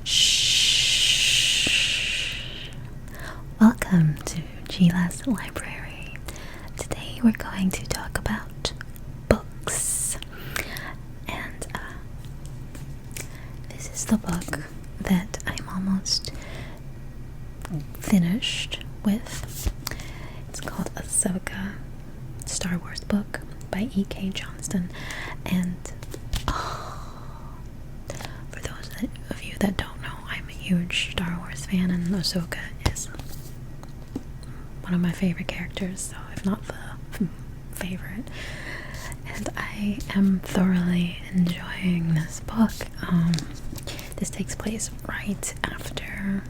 Shh. Welcome to Gila's Library. Today we're going to talk about books. And this is the book that I'm almost finished with. It's called a Civica Star Wars book by E.K. Johnston. And for those of you that don't know, I'm a huge Star Wars fan, and Ahsoka is one of my favorite characters, so if not the favorite. And I am thoroughly enjoying this book. This takes place right after,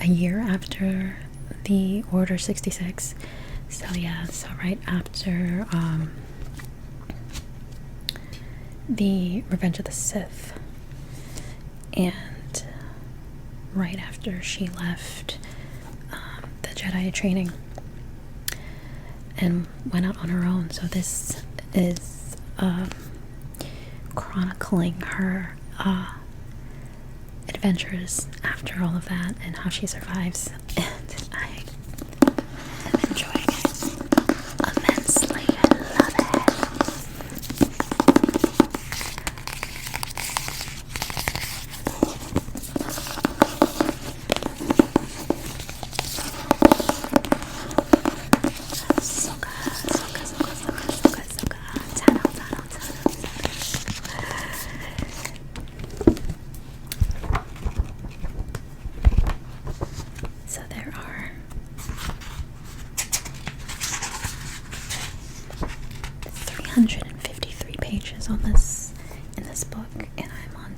a year after the Order 66. So yeah, so right after the Revenge of the Sith, and right after she left the Jedi training and went out on her own. So this is chronicling her adventures after all of that and how she survives, and I am enjoying it immensely. I love it. So there are 353 pages on this in this book, and I'm on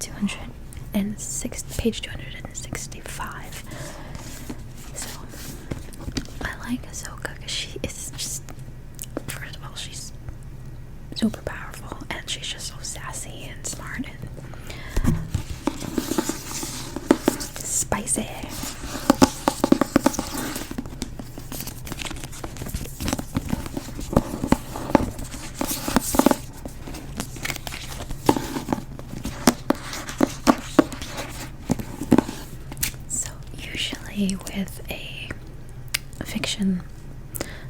page 265. So I like Ahsoka because she is just, first of all, she's super powerful, and she's just so sassy and smart and spicy. With a fiction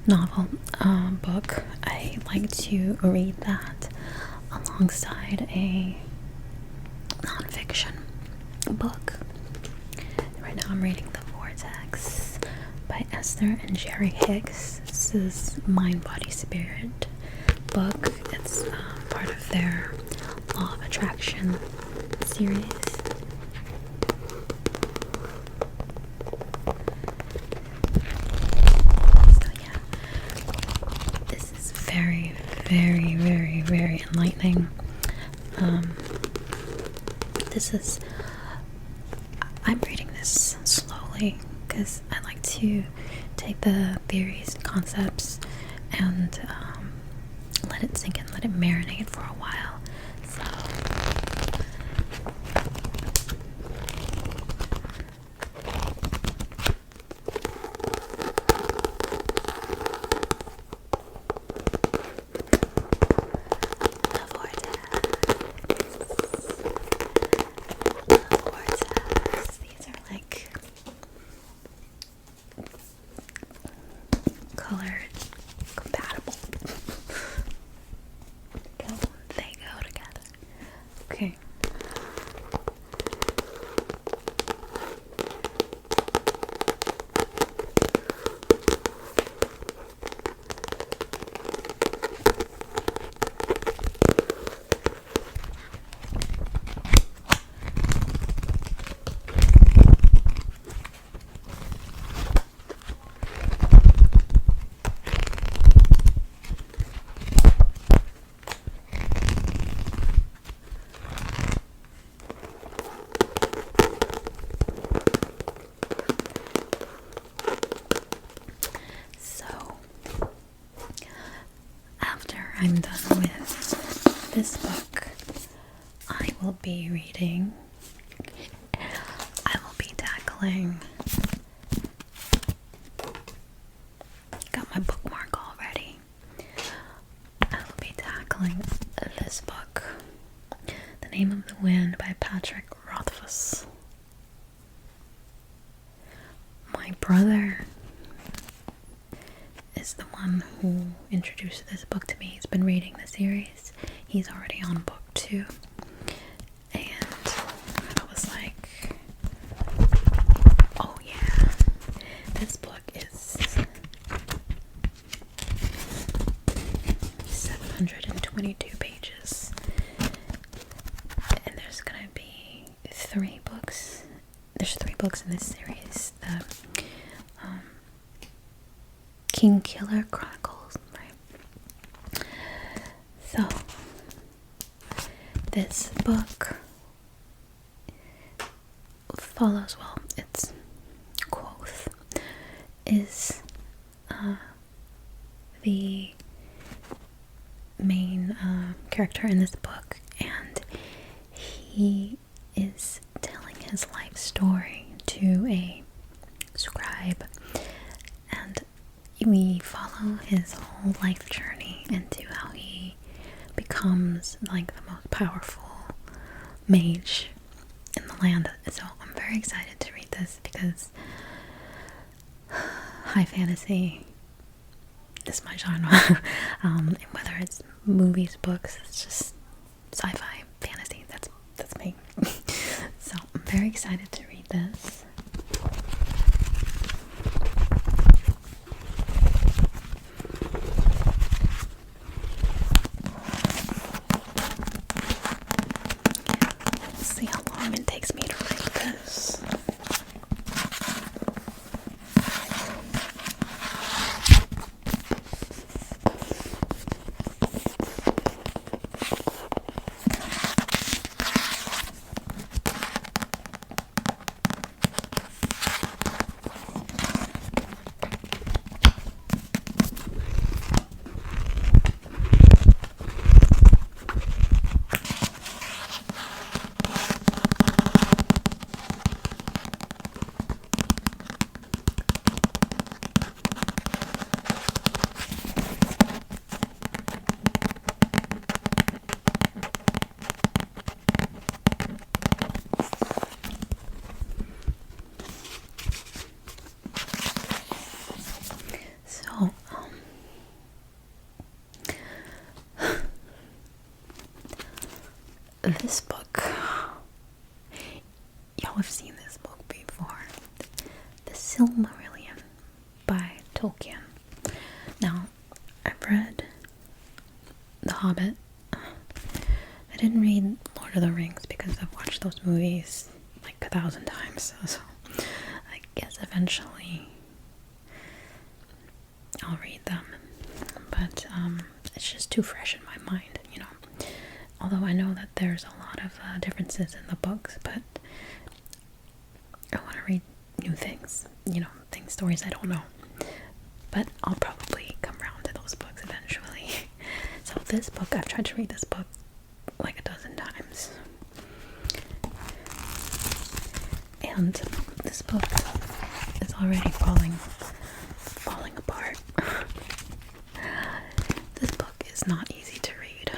novel book, I like to read that alongside a nonfiction book. Right now I'm reading The Vortex by Esther and Jerry Hicks. This is Mind, Body, Spirit book. It's part of their Law of Attraction series. Very enlightening. I'm reading this slowly because I like to take the theories and concepts and let it sink in, let it marinate for a while. So okay. I'm done with this book, I will be tackling, got my bookmark already, I will be tackling this book, The Name of the Wind by Patrick Rothfuss. us. My brother is the one who introduced this book to me. He's been reading the series. He's already on book 2. And I was like, oh yeah, this book is 722 pages. And there's gonna be 3 books. There's 3 books in this series. The King Killer Chronicles, right? So, this book follows, well, its Quoth is the main character in this book, and he is telling his life story to a scribe, and we follow his whole life journey into how he becomes like the most powerful mage in the land. So I'm very excited to read this because high fantasy is my genre. Whether it's movies, books, it's just sci-fi, fantasy. That's me. So I'm very excited to read this. Let's see how long it takes me to write this. This book, y'all have seen this book before, The Silmarillion by Tolkien. Now, I've read The Hobbit. I didn't read Lord of the Rings because I've watched those movies like 1,000 times, so I guess eventually I'll read them, but it's just too fresh in my mind, you know. Although I know that there's a lot of differences in the books, but I want to read new things, you know, stories I don't know. But I'll probably come around to those books eventually. So this book, I've tried to read this book like 12 times. And this book is already falling apart. This book is not easy to read.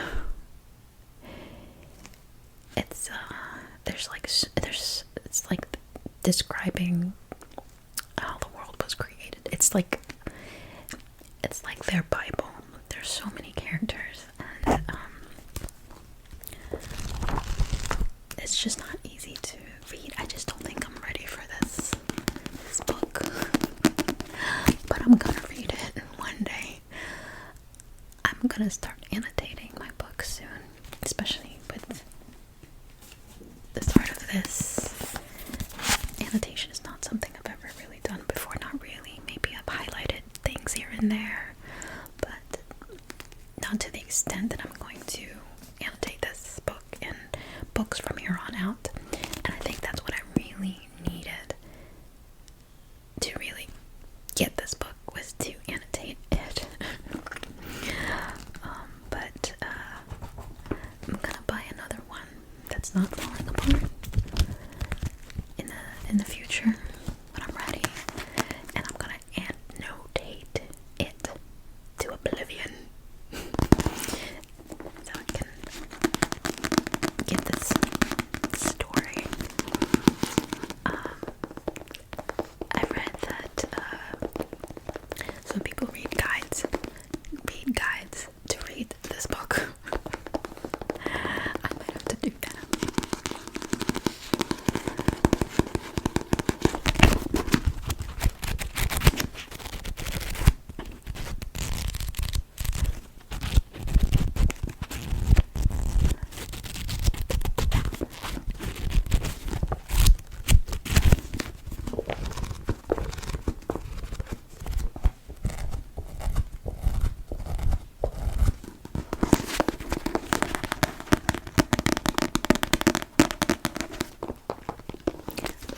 It's like describing how the world was created. It's like their Bible. There's so many characters, and it's just not easy to read. I just don't think I'm ready for this book, but I'm gonna read it one day. I'm gonna start annotating my books soon, especially with the start of this. Annotation is not something I've ever really done before. Not really. Maybe I've highlighted things here and there, but not to the extent that I'm going to annotate this book and books from here on out. And I think that's what I really needed to really get this book, was to annotate it. But I'm gonna buy another one that's not falling apart in the future when I'm ready, and I'm gonna annotate it to oblivion so I can get this story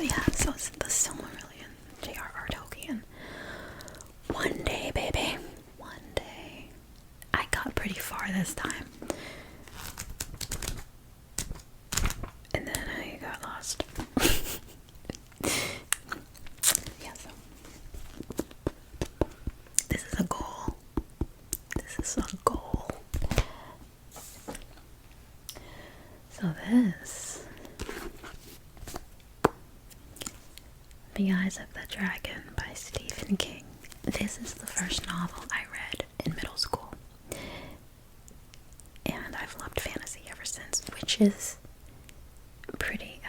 yeah, so it's the Silmarillion, J.R.R. Tolkien. One day, baby. One day. I got pretty far this time. And then I got lost. Yeah, so this is a goal. This is a goal. So this, The Eyes of the Dragon by Stephen King. This is the first novel I read in middle school. And I've loved fantasy ever since, which is pretty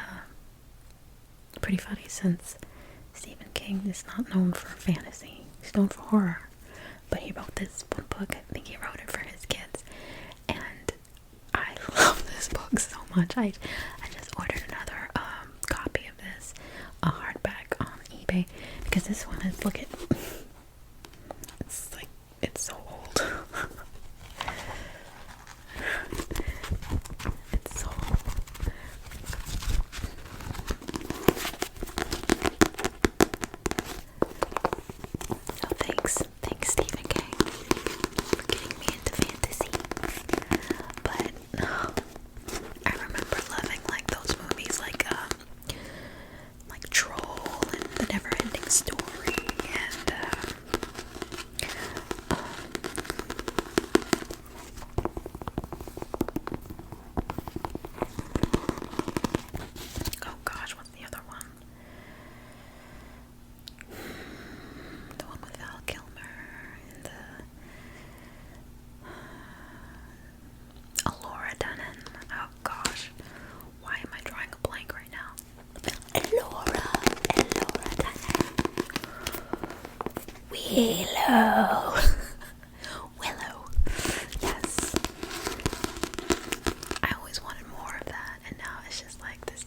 funny since Stephen King is not known for fantasy. He's known for horror. But he wrote this one book. I think he wrote it for his kids. And I love this book so much. I just ordered another copy of this, a hardback on eBay, because this one is, look at, it's like, it's so old. It's so old. So thanks Stephen King for getting me into fantasy. But I remember loving like those movies like Troll and The Never-Ending Story and oh gosh, what's the other one? The one with Val Kilmer and Laura Dunham. Oh gosh, why am I drawing a blank right now? Laura Dunham. Willow. Willow. Yes. I always wanted more of that, and now it's just like this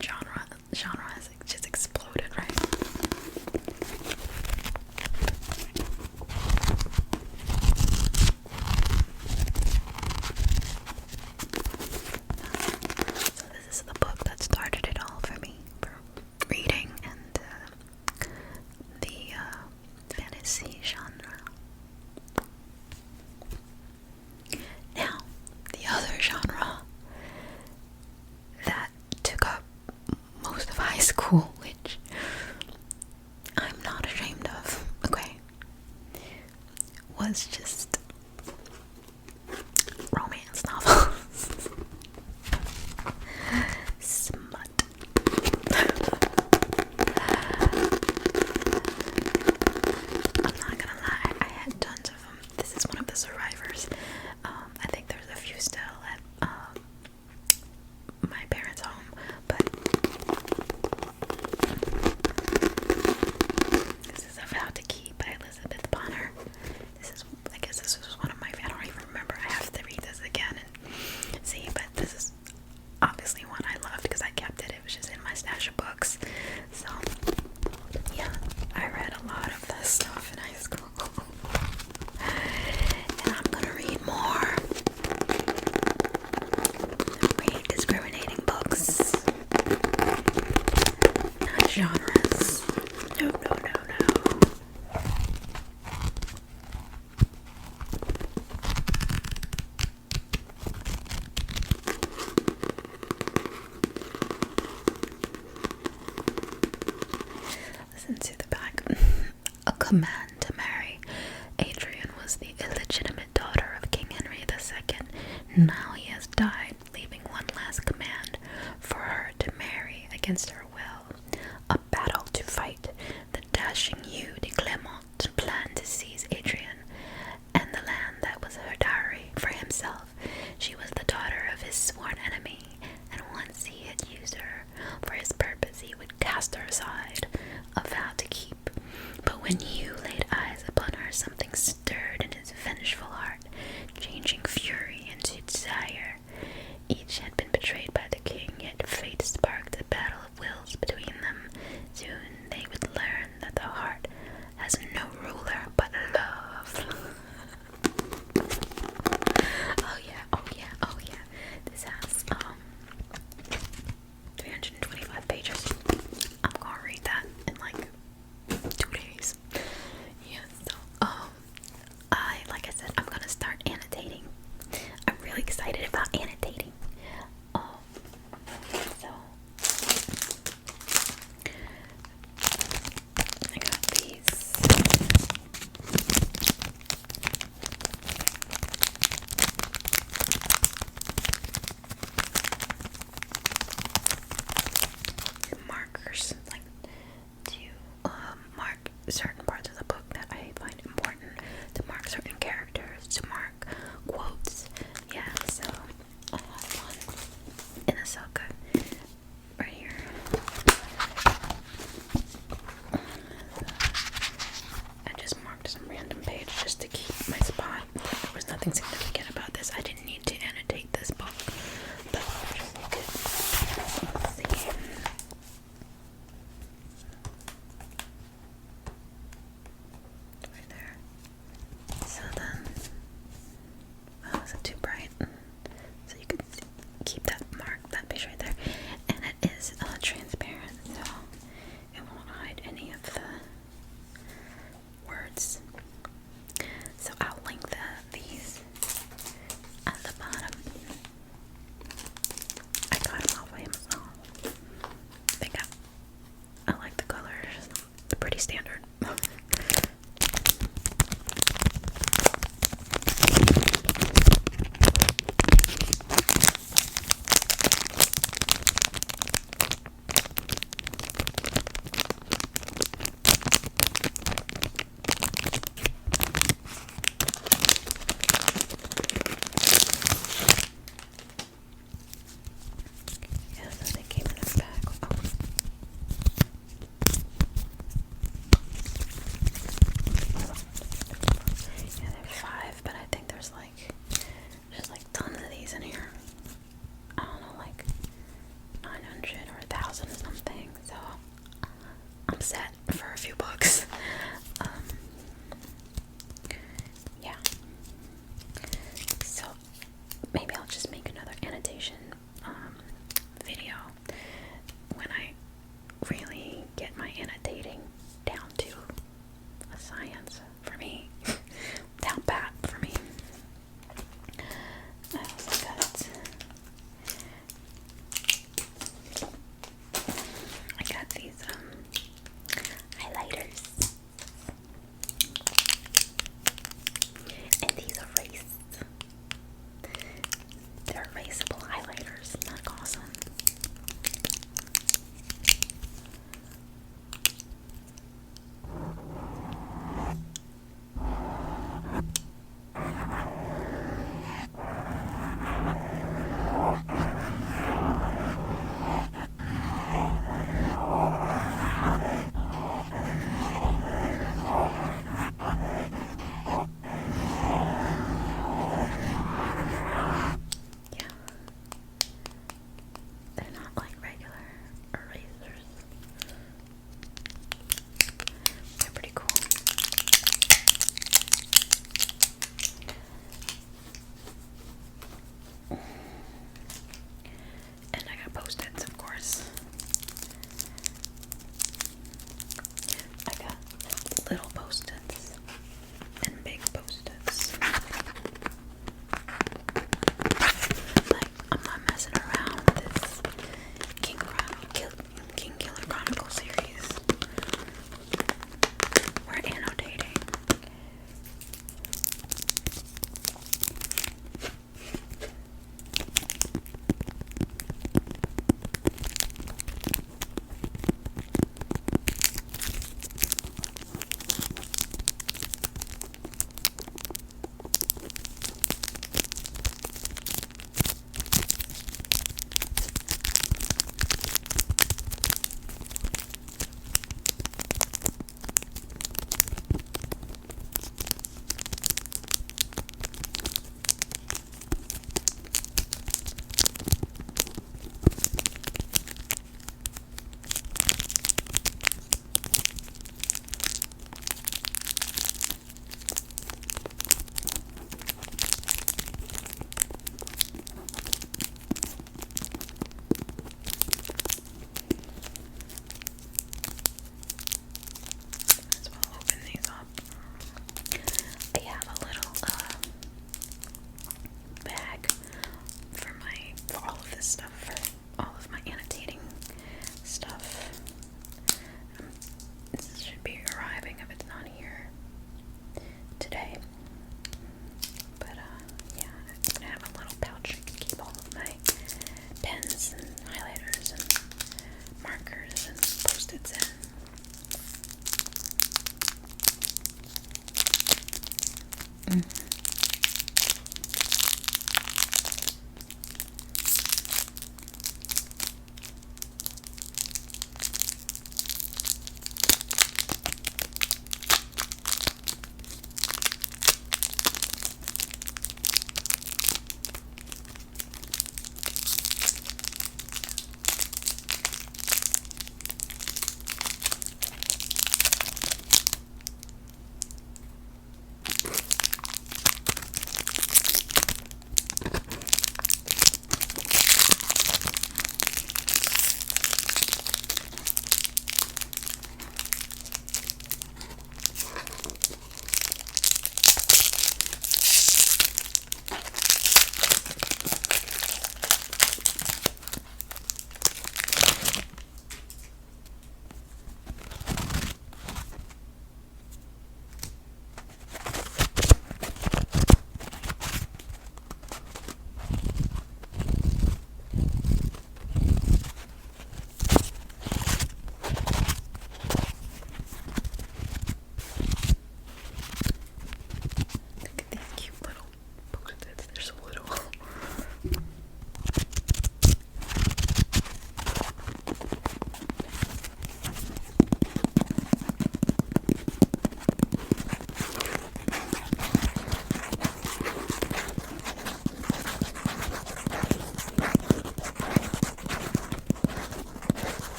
genre has just exploded, right? So this is the book that started it all for me, for reading and the fantasy genre. Now, the other genre that took up most of high school, which I'm not ashamed of, okay, was just romance novels. Smut. I'm not gonna lie, I had tons of them. This is one of the survivors. I think there's a few still at my parents' home, but this is A Vow to Keep by Elizabeth Bonner. I guess this was one of my, I don't even remember, I have to read this again and see, but this is obviously one I loved because I kept it. It was just in my stash of books. So yeah, I read a lot of this stuff in high school. And I'm gonna read more. Read discriminating books. Not genres. No. Listen to the back. A command to marry. Adrian was the illegitimate daughter of King Henry II. Now he has died, leaving one last command for her to marry against her will. A battle to fight. The dashing Hugh de Clermont planned to seize Adrian and the land that was her dowry for himself. She was the daughter of his sworn enemy, and once he had used her for his purpose, he would cast her aside. A vow to keep. But when Hugh laid eyes upon her, something stirred in his vengeful heart, changing fury into desire. Each had been betrayed by the king, yet fate sparked a battle of wills between them. Soon they would learn that the heart has no ruler but love. Oh yeah. This has 325 pages. certain parts of the book that I find important, to mark certain characters, to mark quotes. Yeah, so I have one in Ahsoka right here. I just marked some random page just to keep my spot. There was nothing significant about this. I didn't need to annotate this book, but just you could see. Right there. So then, oh, is it too bright? So you can keep that mark, that piece right there. And it is transparent, so it won't hide any of the words. So I'll link these at the bottom. I got them off Amazon. I like the colors. They're pretty standard. Yeah, so they came in a bag. Oh. Yeah, there's 5, but I think there's like tons of these in here. I don't know, like 900 or 1,000 or something. So I'm set for a few books. Yeah. So maybe I'll just make another annotation video when I really get my annotating down to a science for me. Down pat for me. I also got these highlighters.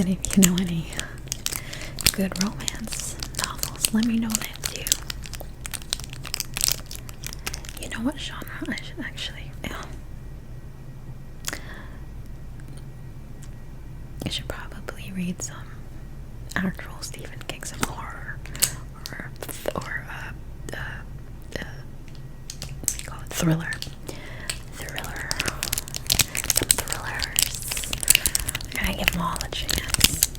And if you know any good romance novels, let me know that too. You know what genre I should actually, I should probably read some actual Stephen King, some horror, or what do you call it, thriller, some thrillers. I'm gonna give them all a chance.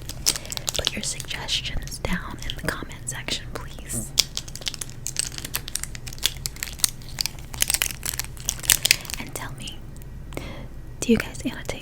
Put your suggestions down in the comment section, please. And tell me, do you guys annotate?